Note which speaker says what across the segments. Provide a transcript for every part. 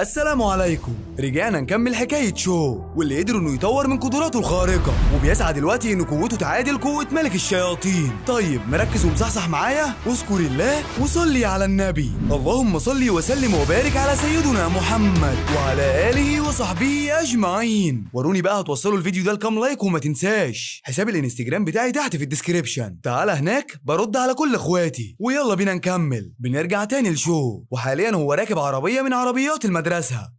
Speaker 1: السلام عليكم. رجعنا نكمل حكاية شو واللي قدر انه يطور من قدراته الخارقة وبيسعى دلوقتي ان قوته تعادل قوة ملك الشياطين. طيب مركز ومصحصح معايا؟ اذكر الله وصلي على النبي. اللهم صلي وسلم وبارك على سيدنا محمد وعلى آله وصحبه أجمعين. وروني بقى هتوصلوا الفيديو ده لكام لايك، وما تنساش حساب الانستجرام بتاعي تحت في الديسكريبشن. تعالى هناك برد على كل اخواتي، ويلا بينا نكمل. بنرجع تاني لشو، وحاليا هو راكب عربية من عربيات المدرسة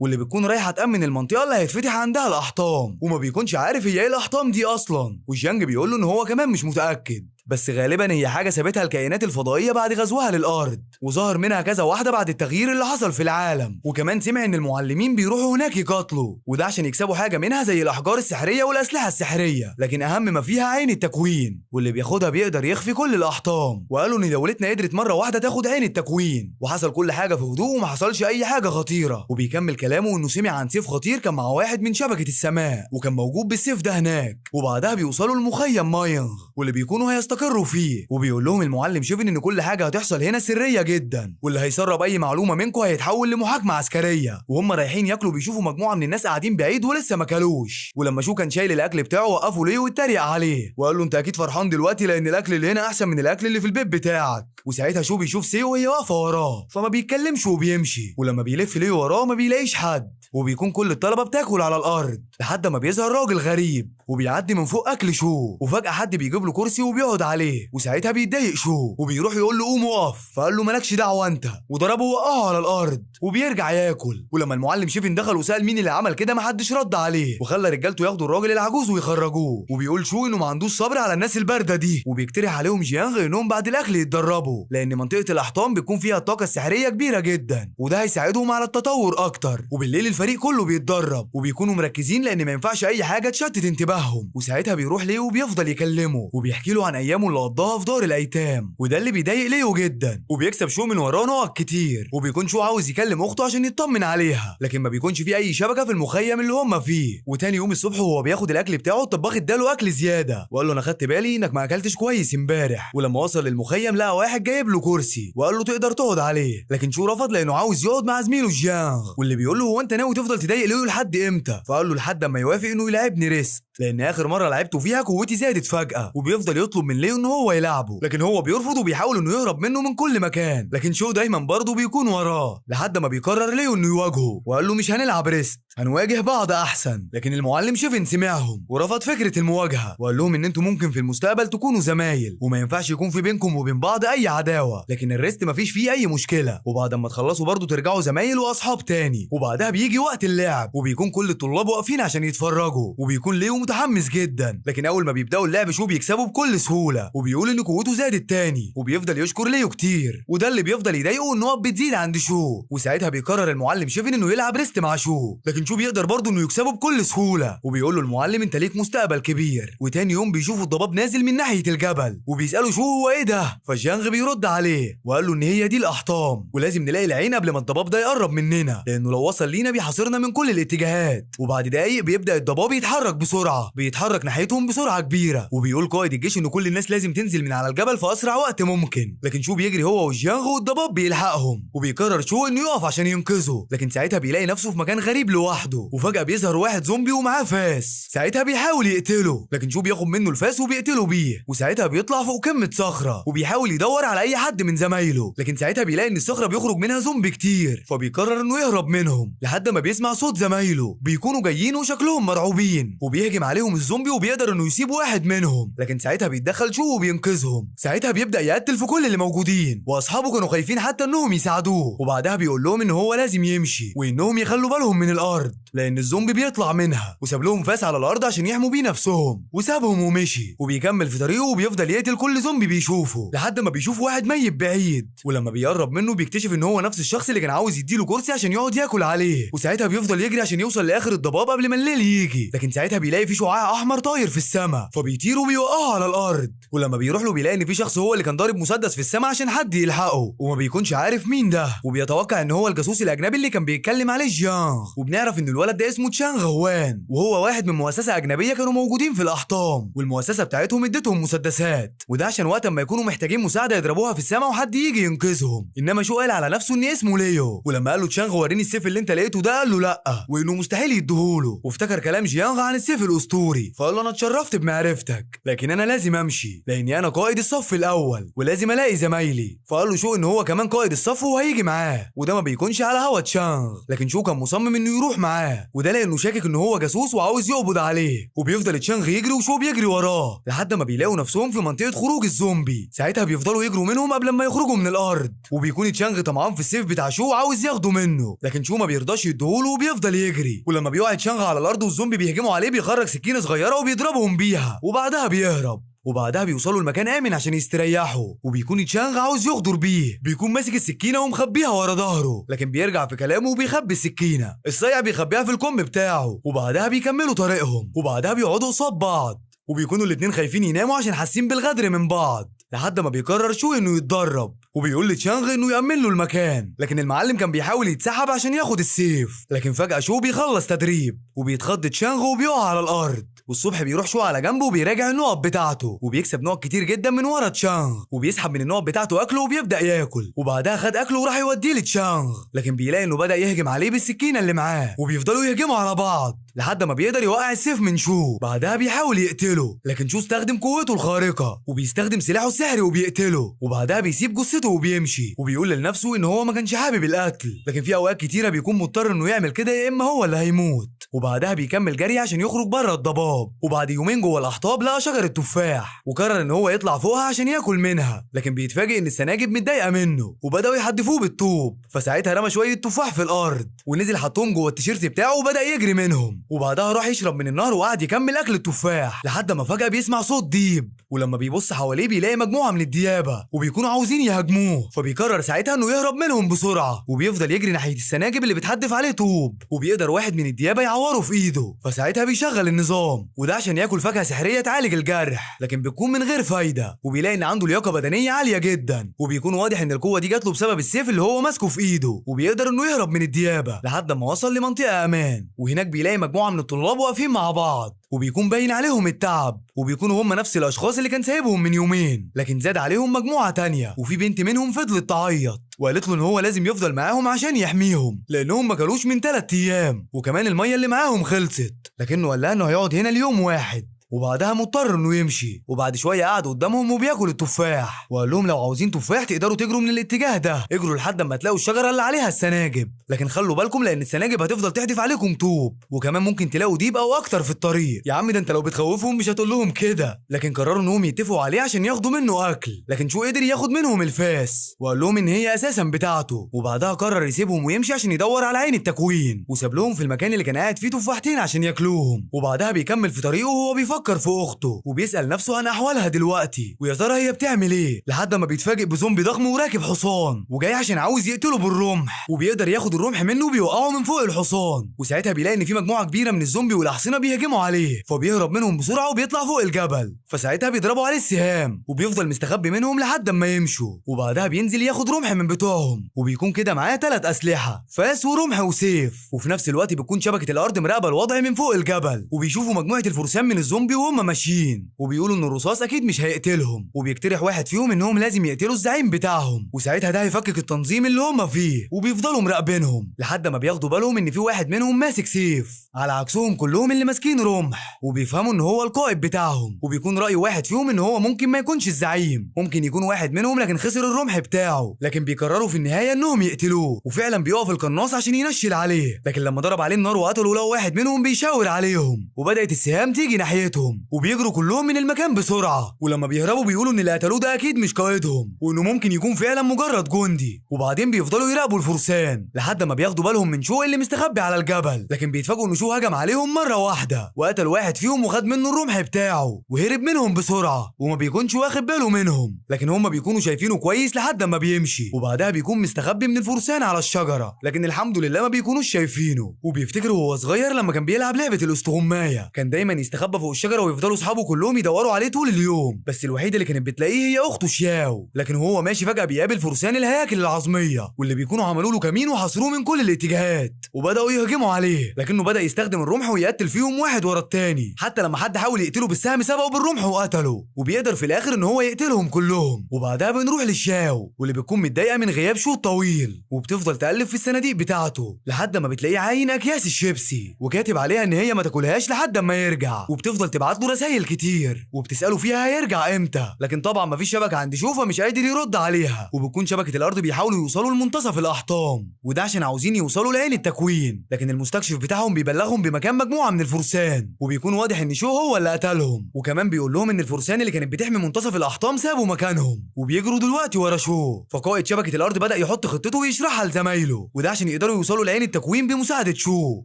Speaker 1: واللي بتكون رايحة تأمن المنطقة اللي هيتفتح عندها الأحطام، وما بيكونش عارف هي ايه الأحطام دي أصلا. وجيانج بيقول له إن هو كمان مش متأكد، بس غالبا هي حاجة سابتها الكائنات الفضائية بعد غزوها للأرض، وظهر منها كذا واحدة بعد التغيير اللي حصل في العالم. وكمان سمع إن المعلمين بيروحوا هناك يقاتلوا، وده عشان يكسبوا حاجة منها زي الأحجار السحرية والأسلحة السحرية، لكن أهم ما فيها عين التكوين، واللي بياخدها بيقدر يخفي كل الأحطام. وقالوا إن دولتنا قدرت مرة واحدة تاخد عين التكوين، وحصل كل حاجة في هدوء وما حصلش أي حاجة خطيرة. وبيكمل كلامه إنه سمع عن سيف خطير كان مع واحد من شبكة السماء، وكان موجود بالسيف ده هناك. وبعدها بيوصلوا لمخيم ماينغ واللي بيكونوا هيستقروا فيه، وبيقول لهم المعلم شيفن ان كل حاجه هتحصل هنا سريه جدا، واللي هيسرب اي معلومه منكم هيتحول لمحاكمه عسكريه. وهم رايحين ياكلوا بيشوفوا مجموعه من الناس قاعدين بعيد ولسه ما كلوش، ولما شو كان شايل الاكل بتاعه وقفوا ليه واتريق عليه وقال له انت اكيد فرحان دلوقتي لان الاكل اللي هنا احسن من الاكل اللي في البيت بتاعك. وساعتها شو بيشوف سيو وهي واقفه وراه، فما بيتكلمش وبيمشي. ولما بيلف ليه وراه ما بيلاقيش حد، وبيكون كل الطلبه بتاكل على الارض لحد ما بيظهر راجل غريب وبيعدي من فوق اكل شو، وفجاه حد بيجيب له كرسي وبيقعد عليه. وساعتها بيتضايق شو وبيروح يقول له قوم وقف، فقال له مالكش دعوه انت، وضربه ووقعه على الارض وبيرجع ياكل. ولما المعلم شيفن دخل وسال مين اللي عمل كده محدش رد عليه، وخلى رجالته ياخدوا الراجل العجوز ويخرجوه. وبيقول شو انه ما عندوش صبر على الناس البارده دي، وبيقترح عليهم جيانغ انهم بعد الاكل يتدربوا، لان منطقه الاحطام بيكون فيها الطاقه السحريه كبيره جدا، وده هيساعدهم على التطور اكتر. وبالليل الفريق كله بيتدرب وبيكونوا مركزين لان ما ينفعش اي حاجه تشتت انتباههم. وساعتها بيروح ليه وبيفضل يكلمه وبيحكي له عن ايامه اللي قضاها في دار الايتام، وده اللي بيضايق ليو جدا. وبيكسب شو من وراه نقط كتير، وبيكون شو عاوز يكلم اخته عشان يطمن عليها، لكن ما بيكونش فيه اي شبكه في المخيم اللي هم فيه. وتاني يوم الصبح وهو بياخد الاكل بتاعه الطباخ اداله اكل زياده وقال له انا خدت بالي انك ما اكلتش كويس امبارح. ولما وصل للمخيم لقى واحد جايب له كرسي وقال له تقدر تقعد عليه، لكن شو رفض لانه عاوز يقعد مع زميله جيانغ، واللي بيقول له هو انت ناوي تفضل تضايق ليو لحد امتى؟ فقال له لحد اما يوافق انه يلعبني ريست، لان اخر مره لعبته فيها قوتي زادت فجاه. وبيفضل يطلب من ليو ان هو يلعبه، لكن هو بيرفض وبيحاول انه يهرب منه من كل مكان، لكن شو دايما برضه بيكون وراه لحد ما بيقرر ليو انه يواجهه وقال له مش هنلعب ريست، هنواجه بعض احسن. لكن المعلم شيفن سمعهم ورفض فكره المواجهه، وقال لهم ان انتوا ممكن في المستقبل تكونوا زمايل وما ينفعش يكون في بينكم وبين بعض اي عداوه، لكن الريست مفيش فيه اي مشكله، وبعد ما تخلصوا برضه ترجعوا زمايل واصحاب تاني. وبعدها بيجي وقت اللعب وبيكون كل الطلاب واقفين عشان يتفرجوا، وبيكون ليو متحمس جدا، لكن اول ما بيبداوا اللعب شو بيكسبوا بكل سهوله، وبيقول ان قوته زادت تاني، وبيفضل يشكر ليو كتير، وده اللي بيفضل يضايقه النقط بتزيد عند شو. وساعتها بيقرر المعلم شيفن انه يلعب ريست مع شو، لكن شو بيقدر برضه انه يكسبه بكل سهوله، وبيقول له المعلم انت ليك مستقبل كبير. وتاني يوم بيشوفوا الضباب نازل من ناحيه الجبل وبيسالوا شو هو ايه ده، فجيانغ بيرد عليه وقال له ان هي دي الاحطام، ولازم نلاقي العين قبل ما الضباب ده يقرب مننا، لانه لو وصل لينا بيحاصرنا من كل الاتجاهات. وبعد دقايق بيبدا الضباب يتحرك بسرعه، بيتحرك ناحيتهم بسرعه كبيره، وبيقول قائد الجيش ان كل الناس لازم تنزل من على الجبل في اسرع وقت ممكن، لكن شو بيجري هو وجيانغ والضباب بيلحقهم، وبيقرر شو انه يقف عشان ينقذه، لكن ساعتها بيلاقي نفسه في مكان غريب لوحده، وفجاه بيظهر واحد زومبي ومعاه فاس. ساعتها بيحاول يقتله، لكن شو بياخد منه الفاس وبيقتله بيه. وساعتها بيطلع فوق قمه صخره وبيحاول يدور على اي حد من زمايله، لكن ساعتها بيلاقي ان الصخره بيخرج منها زومبي كتير، فبيقرر انه يهرب منهم لحد ما بيسمع صوت زمايله بيكونوا جايين وشكلهم مرعوبين، وبيهجم عليهم الزومبي وبيقدر انه يسيب واحد منهم، لكن ساعتها بيتدخل شو وبينقذهم. ساعتها بيبدا يقتل في كل اللي موجودين، واصحابه كانوا خايفين حتى انهم يساعدوه. وبعدها بيقول لهم ان هو لازم يمشي وانهم يخلوا بالهم من الارض لان الزومبي بيطلع منها، وساب لهم فاس على الارض عشان يحموا بيه نفسهم، وسابهم ومشي. وبيكمل في طريقه وبيفضل يقتل كل زومبي بيشوفه لحد ما بيشوف واحد ميت بعيد، ولما بيقرب منه بيكتشف ان هو نفس الشخص اللي كان عاوز يديله كرسي عشان يقعد ياكل عليه. وساعتها بيفضل يجري عشان يوصل لاخر الضباب قبل ما الليل يجي، لكن ساعتها بيلاقي في شعاع احمر طاير في السماء، فبيطير وبيوقعه على الارض. ولما بيروح له بيلاقي ان في شخص هو اللي كان ضارب مسدس في السماء عشان حد يلحقه، وما بيكونش عارف مين ده، وبيتوقع ان هو الجاسوس الاجنبي اللي كان بيتكلم عليه جيانغ. وبنعرف ان الولد الولد ده اسمه تشانغ هوان، وهو واحد من مؤسسه اجنبيه كانوا موجودين في الاحطام، والمؤسسه بتاعتهم ادتهم مسدسات، وده عشان وقت ما يكونوا محتاجين مساعده يضربوها في السماء وحد يجي ينقذهم. انما شو قال على نفسه ان اسمه ليو، ولما قال له تشانغ وريني السيف اللي انت لقيته ده قال له لا، وانه مستحيل يديهوله، وافتكر كلام جيانغ عن السيف الاسطوري، فقال له انا اتشرفت بمعرفتك لكن انا لازم امشي لاني انا قائد الصف الاول ولازم الاقي زمايلي. فقال له شو ان هو كمان قائد الصف وهيجي معاه، وده ما بيكونش على هوا تشانغ، لكن شو كان مصمم انه يروح معاه، وده لانه شاكك ان هو جاسوس وعاوز يقبض عليه. وبيفضل تشانغ يجري وشو بيجري وراه لحد ما بيلاقوا نفسهم في منطقه خروج الزومبي. ساعتها بيفضلوا يجروا منهم قبل ما يخرجوا من الارض، وبيكون تشانغ طمعان في السيف بتاع شو وعاوز ياخده منه، لكن شو ما بيرضاش يديهوله وبيفضل يجري. ولما بيقع تشانغ على الارض والزومبي بيهجموا عليه بيخرج سكينه صغيره وبيضربهم بيها، وبعدها بيهرب. وبعدها بيوصلوا لمكان امن عشان يستريحوا، وبيكون تشانغ عاوز يغدر بيه، بيكون ماسك السكينه ومخبيها ورا ظهره، لكن بيرجع في كلامه وبيخبي السكينه. الصيع بيخبيها في الكم بتاعه، وبعدها بيكملوا طريقهم، وبعدها بيقعدوا قصاد بعض، وبيكونوا الاتنين خايفين يناموا عشان حاسين بالغدر من بعض، لحد ما بيقرر شو انه يتدرب، وبيقول لتشانغ انه يأمن له المكان. لكن المعلم كان بيحاول يتسحب عشان ياخد السيف، لكن فجأة شو بيخلص تدريب وبيتخض تشانغ وبيقع على الارض. والصبح بيروح شو على جنبه وبيراجع النقط بتاعته، وبيكسب نقط كتير جدا من ورا تشانغ، وبيسحب من النقط بتاعته اكله وبيبدا ياكل. وبعدها خد اكله وراح يوديه لتشانغ، لكن بيلاقي انه بدا يهجم عليه بالسكينه اللي معاه، وبيفضلوا يهجموا على بعض لحد ما بيقدر يوقع السيف من شو. بعدها بيحاول يقتله، لكن شو استخدم قوته الخارقه وبيستخدم سلاحه السحري وبيقتله، وبعدها بيسيب جثته وبيمشي، وبيقول لنفسه ان هو ما كانش حابب القتل، لكن في اوقات كتيره بيكون مضطر انه يعمل كده يا اما هو اللي هيموت. وبعدها بيكمل جري عشان يخرج بره الضباب، وبعد يومين جوه الاحطاب لقى شجره تفاح، وقرر ان هو يطلع فوقها عشان ياكل منها، لكن بيتفاجئ ان السناجب متضايقه منه وبداوا يحدفوه بالطوب. فساعتها رمى شويه تفاح في الارض ونزل حطهم جوه التيشيرت بتاعه وبدا يجري منهم، وبعدها راح يشرب من النهر وقعد يكمل اكل التفاح لحد ما فجاه بيسمع صوت ديب، ولما بيبص حواليه بيلاقي مجموعه من الديابه وبيكونوا عاوزين يهاجموه، فبيقرر ساعتها انه يهرب منهم بسرعه، وبيفضل يجري ناحيه السناجب اللي بتحدف عليه طوب، وبيقدر واحد من الديابه يعوره في ايده، فساعتها بيشغل النظام، وده عشان ياكل فاكهه سحريه تعالج الجرح، لكن بتكون من غير فايده، وبيلاقي ان عنده لياقه بدنيه عاليه جدا، وبيكون واضح ان القوه دي جات له بسبب السيف اللي هو ماسكه في ايده، وبيقدر انه يهرب من الديابه لحد ما وصل لمنطقه امان، وهناك بيلاقي مجموعه من الطلاب واقفين مع بعض، وبيكون باين عليهم التعب، وبيكونوا هم نفس الاشخاص اللي كان سايبهم من يومين، لكن زاد عليهم مجموعه تانية، وفي بنت منهم فضلت تعيط وقالت له ان هو لازم يفضل معاهم عشان يحميهم لانهم ما كلوش من 3 ايام، وكمان الميه اللي معاهم خلصت، لكنه قال لها انه هيقعد هنا اليوم واحد، وبعدها مضطر انه يمشي. وبعد شويه قعد قدامهم وبياكل التفاح، وقال لهم لو عاوزين تفاح تقدروا تجروا من الاتجاه ده، اجروا لحد ما تلاقوا الشجره اللي عليها السناجب، لكن خلوا بالكم لان السناجب هتفضل تحدف عليكم طوب، وكمان ممكن تلاقوا ديب او اكتر في الطريق. يا عم ده انت لو بتخوفهم مش هتقول لهم كده، لكن قرروا انهم يتفقوا عليه عشان ياخدوا منه اكل، لكن شو قدر ياخد منهم الفاس وقال لهم ان هي اساسا بتاعته، وبعدها قرر يسيبهم ويمشي عشان يدور على عين التكوين، وساب لهم في المكان اللي كان قاعد فيه تفاحتين عشان ياكلوهم، وبعدها بيكمل في طريقه وهو بيفكر في اخته، وبيسأل نفسه عن احوالها دلوقتي ويا ترى هي بتعمل ايه، لحد ما بيتفاجئ بزومبي ضخم وراكب حصان وجاي عشان عاوز يقتله بالرمح، وبيقدر ياخد الرمح منه وبيوقعه من فوق الحصان، وساعتها بيلاقي ان في مجموعه كبيره من الزومبي والاحصنه بيهجموا عليه، فبيهرب منهم بسرعه وبيطلع فوق الجبل، فساعتها بيضربوا عليه السهام وبيفضل مستخبي منهم لحد ما يمشوا، وبعدها بينزل ياخد رمح من بتوعهم، وبيكون كده معاه 3 اسلحه، فاس ورمح وسيف، وفي نفس الوقت بتكون شبكه الارض مراقبه الوضع من فوق الجبل، وبيشوفوا مجموعه الفرسان من الزومبي وهم ماشيين، وبيقولوا ان الرصاص اكيد مش هيقتلهم، وبيقترح واحد فيهم انهم لازم يقتلوا الزعيم بتاعهم، وساعتها ده هيفكك التنظيم اللي هم فيه، وبيفضلوا مراقبينهم لحد ما بياخدوا بالهم ان في واحد منهم ماسك سيف على عكسهم كلهم اللي ماسكين رمح، وبيفهموا ان هو القائد بتاعهم، وبيكون راي واحد فيهم ان هو ممكن ما يكونش الزعيم، ممكن يكون واحد منهم لكن خسر الرمح بتاعه، لكن بيقرروا في النهايه انهم يقتلوه، وفعلا بيقف القناص عشان ينشل عليه، لكن لما ضرب عليه النار وقتلوا لقوا واحد منهم بيشاور عليهم، وبدات السهام تيجي ناحيتهم، وبيجروا كلهم من المكان بسرعه، ولما بيهربوا بيقولوا ان اللي قتلوه ده اكيد مش قائدهم، وانه ممكن يكون فعلا مجرد جندي، وبعدين بيفضلوا يراقبوا الفرسان لحد ما بياخدوا بالهم من شو اللي مستخبي على الجبل، لكن بيتفاجئوا ان شو هجم عليهم مره واحده وقتل واحد فيهم وخد منه الرمح بتاعه وهرب منهم بسرعه، وما بيكونش واخد باله منهم، لكن هم بيكونوا شايفينه كويس لحد ما بيمشي، وبعدها بيكون مستخبي من الفرسان على الشجره، لكن الحمد لله ما بيكونوش شايفينه، وبيفتكر وهو صغير لما كان بيلعب لعبه الاستغمايه كان دايما يستخبى فوق الشجره الشجره ويفضلوا اصحابه كلهم يدوروا عليه طول اليوم، بس الوحيده اللي كانت بتلاقيه هي اخته شياو. لكن هو ماشي فجاه بيقابل فرسان الهياكل العظميه واللي بيكونوا عملوا له كمين وحاصروه من كل الاتجاهات وبداوا يهجموا عليه، لكنه بدا يستخدم الرمح ويقتل فيهم واحد ورا التاني، حتى لما حد حاول يقتله بالسهم سبقه بالرمح وقتله، وبيقدر في الاخر ان هو يقتلهم كلهم. وبعدها بنروح للشاو واللي بتكون متضايقه من غياب شوط طويل، وبتفضل تقلب في الصناديق بتاعته لحد ما بتلاقيه عاين اكياس الشيبسي وكاتب عليها ان هي ما تاكلهاش لحد ما يرجع، وبتفضل تبعت له رسائل كتير وبتساله فيها هيرجع امتى، لكن طبعا مفيش شبكه عند شوفه مش قادر يرد عليها. وبتكون شبكه الارض بيحاولوا يوصلوا لمنتصف الاحطام، وده عشان عاوزين يوصلوا لعين التكوين، لكن المستكشف بتاعهم بيبلغهم بمكان مجموعه من الفرسان، وبيكون واضح ان شو هو اللي قتلهم، وكمان بيقول لهم ان الفرسان اللي كانت بتحمي منتصف الاحطام سابوا مكانهم وبيجروا دلوقتي ورا شو. فقائد شبكه الارض بدا يحط خطته ويشرحها لزمايله، وده عشان يقدروا يوصلوا لعين التكوين بمساعده شو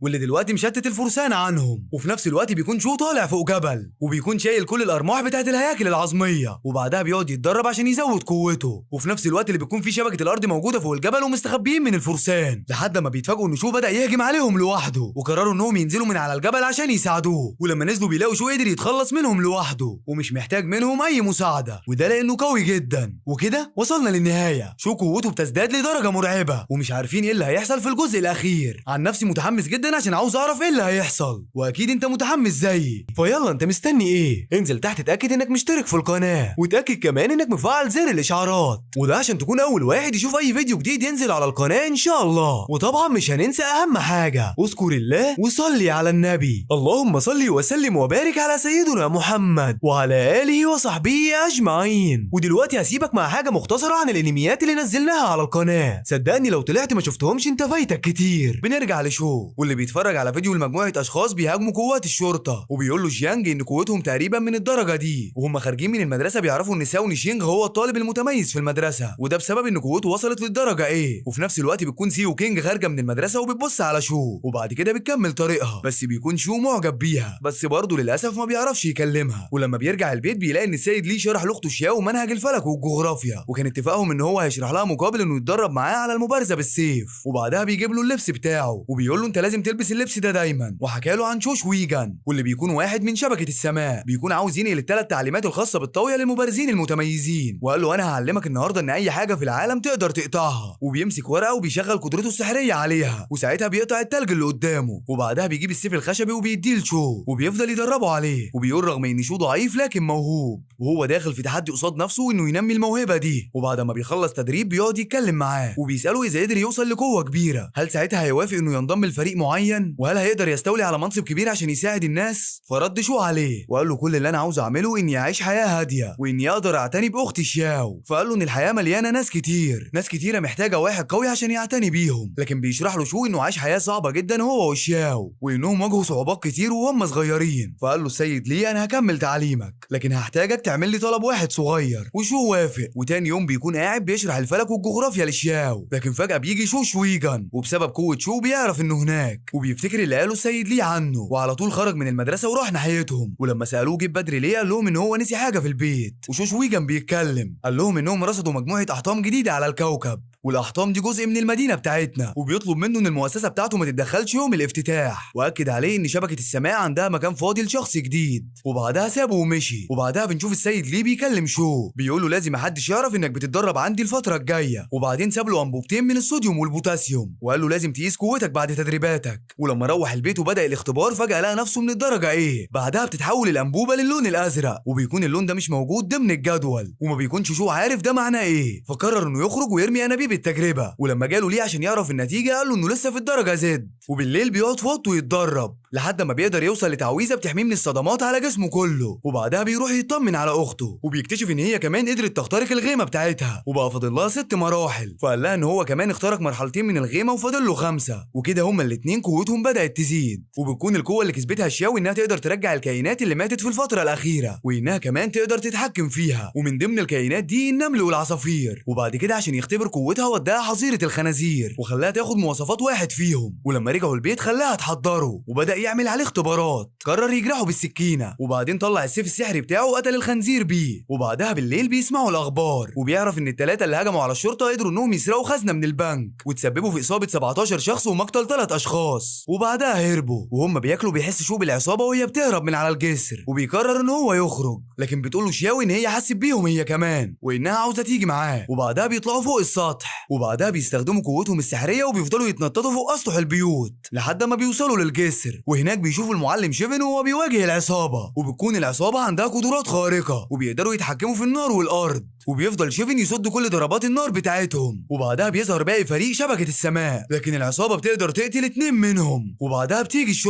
Speaker 1: واللي دلوقتي مشتت الفرسان عنهم. وفي نفس الوقت بيكون شو طالع فوق جبل وبيكون شايل كل الارماح بتاعت الهياكل العظميه، وبعدها بيقعد يتدرب عشان يزود قوته. وفي نفس الوقت اللي بيكون فيه شبكه الارض موجوده فوق الجبل ومستخبيين من الفرسان، لحد ما بيتفاجئوا ان شو بدا يهجم عليهم لوحده، وقرروا انهم ينزلوا من على الجبل عشان يساعدوه. ولما نزلوا بيلاقوا شو قدر يتخلص منهم لوحده ومش محتاج منهم اي مساعده، وده لانه قوي جدا. وكده وصلنا للنهايه، شو قوته بتزداد لدرجه مرعبه ومش عارفين ايه اللي هيحصل في الجزء الاخير. عن نفسي متحمس جدا عشان عاوز اعرف ايه اللي هيحصل، واكيد انت متحمس زيي، فيلا انت مستني ايه؟ انزل تحت اتاكد انك مشترك في القناه، وتاكد كمان انك مفعل زر الاشعارات، وده عشان تكون اول واحد يشوف اي فيديو جديد ينزل على القناه ان شاء الله. وطبعا مش هننسى اهم حاجه، اذكر الله وصلي على النبي، اللهم صل وسلم وبارك على سيدنا محمد وعلى اله وصحبه اجمعين. ودلوقتي هسيبك مع حاجه مختصره عن الانميات اللي نزلناها على القناه، صدقني لو طلعت ما شفتهمش انت فايتك كتير. بنرجع لشو واللي بيتفرج على فيديو لمجموعه اشخاص بيهاجموا قوات الشرطه، وبيقول له جيانج ان قوتهم تقريبا من الدرجه دي، وهم خارجين من المدرسه بيعرفوا ان ساو نيشينج هو الطالب المتميز في المدرسه، وده بسبب ان قوته وصلت للدرجه ايه. وفي نفس الوقت بتكون سيو كينج خارجه من المدرسه وبتبص على شو، وبعد كده بتكمل طريقها، بس بيكون شو معجب بيها، بس برضه للاسف ما بيعرفش يكلمها. ولما بيرجع البيت بيلاقي ان السيد ليه شرح لاخته شياو منهج الفلك والجغرافيا، وكان اتفاقهم ان هو هيشرح لها مقابل انه يتدرب معاه على المبارزه بالسيف. وبعدها بيجيب له اللبس بتاعه وبيقول له انت لازم تلبس اللبس ده دايما، وحكى له عن شوش ويجان واللي بيكون واحد من شبكه السماء، بيكون عاوز ينقل الثلاث تعليمات الخاصه بالطاويه للمبارزين المتميزين، وقال له انا هعلمك النهارده ان اي حاجه في العالم تقدر تقطعها. وبيمسك ورقه وبيشغل قدرته السحريه عليها، وساعتها بيقطع التلج اللي قدامه، وبعدها بيجيب السيف الخشبي وبيديه لشو وبيفضل يدربه عليه، وبيقول رغم ان شو ضعيف لكن موهوب، وهو داخل في تحدي قصاد نفسه انه ينمي الموهبه دي. وبعد ما بيخلص تدريب بيقعد يتكلم معاه وبيساله اذا قدر يوصل لقوه كبيره هل ساعتها هيوافق انه ينضم لفريق معين، وهل هيقدر يستولي على منصب كبير عشان يساعد الناس. فرد شو عليه وقال له كل اللي انا عاوز اعمله اني اعيش حياه هاديه واني اقدر اعتني باختي شياو. فقال له ان الحياه مليانه ناس كتيره محتاجه واحد قوي عشان يعتني بيهم، لكن بيشرح له شو انه عايش حياه صعبه جدا هو وشياو، وانهم واجهوا صعوبات كتير وهم صغيرين. فقال له السيد لي انا هكمل تعليمك لكن هحتاجك تعمل لي طلب واحد صغير، وشو وافق. وتاني يوم بيكون قاعد بيشرح الفلك والجغرافيا لشياو، لكن فجاه بيجي شو شويجان وبسبب قوه شو بيعرف انه هناك، وبيفتكر اللي قاله السيد لي عنه، وعلى طول خرج من المدرسه وراح ناحيتهم. ولما سالوه جه بدري ليه قال لهم ان هو نسي حاجه في البيت. وشو شويجان بيتكلم قال لهم انهم رصدوا مجموعه احطام جديده على الكوكب، والاحطام دي جزء من المدينه بتاعتنا، وبيطلب منه ان المؤسسه بتاعته ما تتدخلش يوم الافتتاح، واكد عليه ان شبكه السماء عندها مكان فاضي لشخص جديد. وبعدها سابه ومشي. وبعدها بنشوف السيد ليه بيكلم شو بيقول له لازم محدش يعرف انك بتتدرب عندي الفتره الجايه، وبعدين ساب له انبوبتين من الصوديوم والبوتاسيوم وقال له لازم تقيس قوتك بعد تدريباتك. ولما روح البيت وبدا الاختبار فجاه لقى نفسه من الدرجه ايه. بعدها بتتحول الانبوبه للون الازرق، وبيكون اللون ده مش موجود ضمن الجدول، وما بيكونش شو عارف ده معناه ايه. فقرر انه يخرج ويرمي انابيب التجربه. ولما جاله ليه عشان يعرف النتيجه قال له انه لسه في الدرجه زد، وبالليل بيقعد في اوضته يتدرب لحد ما بيقدر يوصل لتعويذه بتحميه من الصدمات على جسمه كله. وبعدها بيروح يطمن على اخته وبيكتشف ان هي كمان قدرت تخترق الغيمه بتاعتها، وبقى فاضل لها 6 مراحل. فقال لها ان هو كمان اخترق مرحلتين من الغيمه وفاضل له 5، وكده هما الاتنين قوتهم بدات تزيد. وبتكون القوه اللي كسبتها شياو انها تقدر ترجع الكائنات اللي ماتت في الفتره الاخيره، وانها كمان تقدر تتحكم فيها، ومن ضمن الكائنات دي النمل والعصافير. وبعد كده عشان يختبر قوتها وداها حظيره الخنازير وخلاها تاخد مواصفات واحد فيهم، ولما رجعوا البيت خلاها تحضره وبدا يعمل عليه اختبارات. قرر يجرحه بالسكينة، وبعدين طلع السيف السحري بتاعه وقتل الخنزير بيه. وبعدها بالليل بيسمعوا الأخبار، وبيعرف إن التلاتة اللي هجموا على الشرطة قدروا إنهم يسرقوا خزنة من البنك وتسببوا في إصابة 17 شخص ومقتل 3 أشخاص. وبعدها هربوا، وهم بياكلوا بيحس شو بالعصابة وهي بتهرب من على الجسر، وبيقرر إن هو يخرج، لكن بتقول له شياوي إن هي حست بيهم هي كمان وإنها عاوزة تيجي معاه. وبعدها بيطلعوا فوق السطح، وبعدها بيستخدموا قوتهم السحرية وبيفضلوا يتنططوا فوق أسطح البيوت لحد ما بيوصلوا للجسر. وهناك بيشوفوا المعلم شيفن وهو بيواجه العصابة، وبتكون العصابة عندها قدرات خارقة وبيقدروا يتحكموا في النار والأرض. وبيفضل شيفن يصد كل ضربات النار بتاعتهم. وبعدها بيظهر باقي فريق شبكة السماء، لكن العصابة بتقدر تقتل 2 منهم. وبعدها بتيجي الشرطة